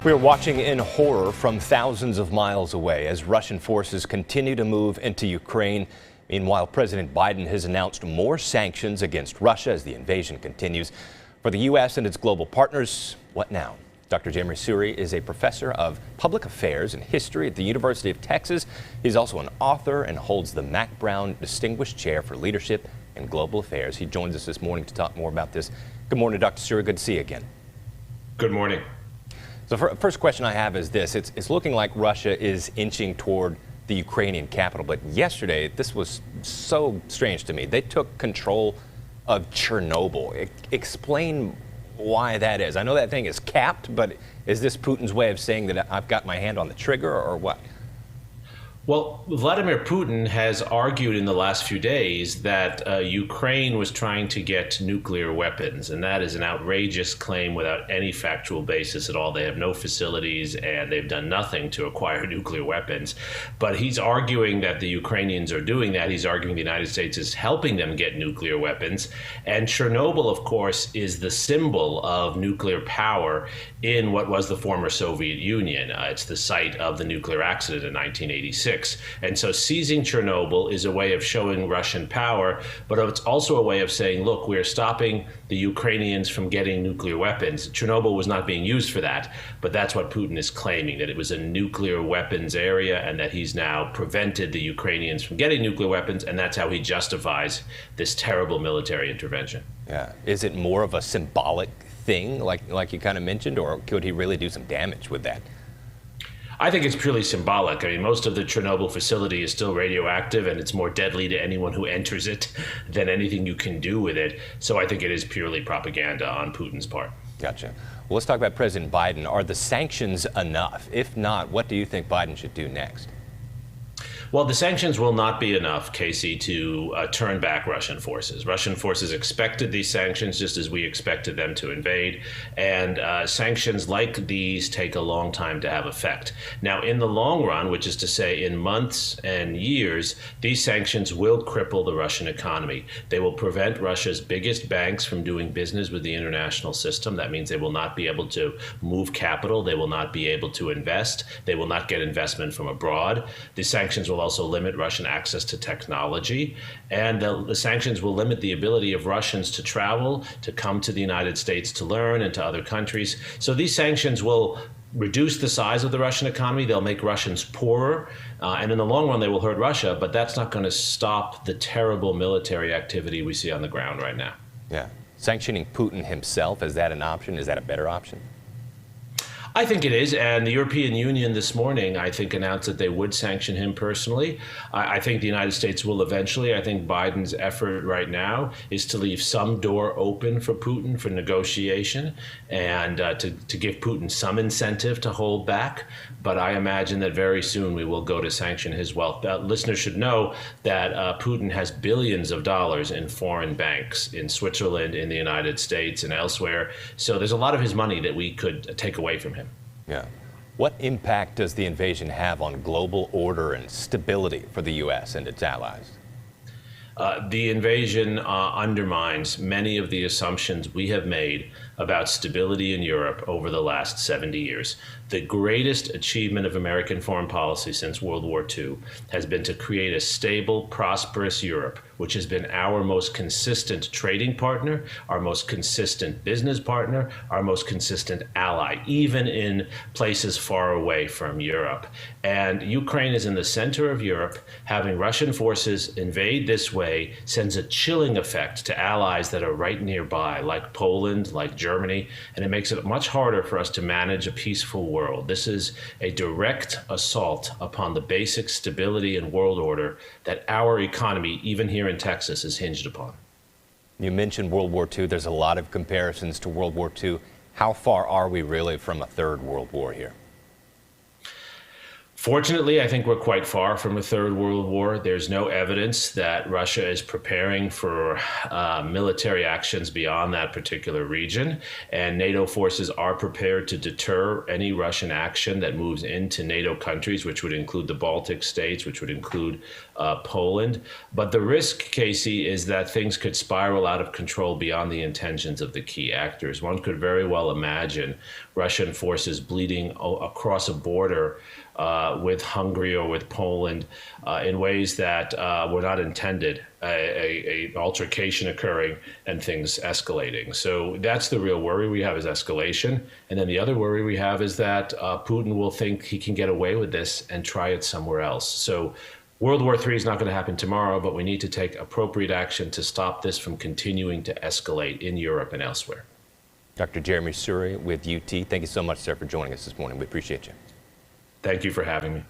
We're watching in horror from thousands of miles away as Russian forces continue to move into Ukraine. Meanwhile, President Biden has announced more sanctions against Russia as the invasion continues. For the U.S. and its global partners, what now? Dr. Jeremy Suri is a professor of public affairs and history at the University of Texas. He's also an author and holds the Mac Brown Distinguished Chair for Leadership and Global Affairs. He joins us this morning to talk more about this. Good morning, Dr. Suri. Good to see you again. Good morning. So first question I have is this. It's looking like Russia is inching toward the Ukrainian capital. But yesterday, this was so strange to me. They took control of Chernobyl. Explain why that is. I know that thing is capped, but is this Putin's way of saying that I've got my hand on the trigger or what? Well, Vladimir Putin has argued in the last few days that Ukraine was trying to get nuclear weapons, and that is an outrageous claim without any factual basis at all. They have no facilities, and they've done nothing to acquire nuclear weapons. But he's arguing that the Ukrainians are doing that. He's arguing the United States is helping them get nuclear weapons. And Chernobyl, of course, is the symbol of nuclear power in what was the former Soviet Union. It's the site of the nuclear accident in 1986. And so seizing Chernobyl is a way of showing Russian power, but it's also a way of saying, look, we're stopping the Ukrainians from getting nuclear weapons. Chernobyl was not being used for that, but that's what Putin is claiming, that it was a nuclear weapons area and that he's now prevented the Ukrainians from getting nuclear weapons, and that's how he justifies this terrible military intervention. Yeah. Is it more of a symbolic thing, like you kind of mentioned, or could he really do some damage with that? I think it's purely symbolic. I mean, most of the Chernobyl facility is still radioactive, and it's more deadly to anyone who enters it than anything you can do with it. So I think it is purely propaganda on Putin's part. Gotcha. Well, let's talk about President Biden. Are the sanctions enough? If not, what do you think Biden should do next? Well, the sanctions will not be enough, Casey, to turn back Russian forces. Russian forces expected these sanctions just as we expected them to invade, and sanctions like these take a long time to have effect. Now, in the long run, which is to say in months and years, these sanctions will cripple the Russian economy. They will prevent Russia's biggest banks from doing business with the international system. That means they will not be able to move capital. They will not be able to invest. They will not get investment from abroad. These sanctions will also limit Russian access to technology, and the sanctions will limit the ability of Russians to travel, to come to the United States to learn, and to other countries. So these sanctions will reduce the size of the Russian economy. They'll make Russians poorer, and in the long run, they will hurt Russia, but that's not going to stop the terrible military activity we see on the ground right now. Yeah. Sanctioning Putin himself, is that an option? Is that a better option? I think it is, and the European Union this morning, I think, announced that they would sanction him personally. I think the United States will eventually. I think Biden's effort right now is to leave some door open for Putin for negotiation and to give Putin some incentive to hold back. But I imagine that very soon we will go to sanction his wealth. Listeners should know that Putin has billions of dollars in foreign banks in Switzerland, in the United States, and elsewhere. So there's a lot of his money that we could take away from him. Yeah. What impact does the invasion have on global order and stability for the U.S. and its allies? The invasion undermines many of the assumptions we have made about stability in Europe over the last 70 years. The greatest achievement of American foreign policy since World War II has been to create a stable, prosperous Europe, which has been our most consistent trading partner, our most consistent business partner, our most consistent ally, even in places far away from Europe. And Ukraine is in the center of Europe. Having Russian forces invade this way sends a chilling effect to allies that are right nearby, like Poland, like Germany, and it makes it much harder for us to manage a peaceful world. This is a direct assault upon the basic stability and world order that our economy, even here in Texas, is hinged upon. You mentioned World War II. There's a lot of comparisons to World War II. How far are we really from a third World War here? Fortunately, I think we're quite far from a third world war. There's no evidence that Russia is preparing for military actions beyond that particular region, and NATO forces are prepared to deter any Russian action that moves into NATO countries, which would include the Baltic states, which would include Poland. But the risk, Casey, is that things could spiral out of control beyond the intentions of the key actors. One could very well imagine Russian forces bleeding across a border with Hungary or with Poland in ways that were not intended, a altercation occurring and things escalating. So that's the real worry we have, is escalation. And then the other worry we have is that Putin will think he can get away with this and try it somewhere else. So World War III is not going to happen tomorrow, but we need to take appropriate action to stop this from continuing to escalate in Europe and elsewhere. Dr. Jeremy Suri with UT, thank you so much, sir, for joining us this morning. We appreciate you. Thank you for having me.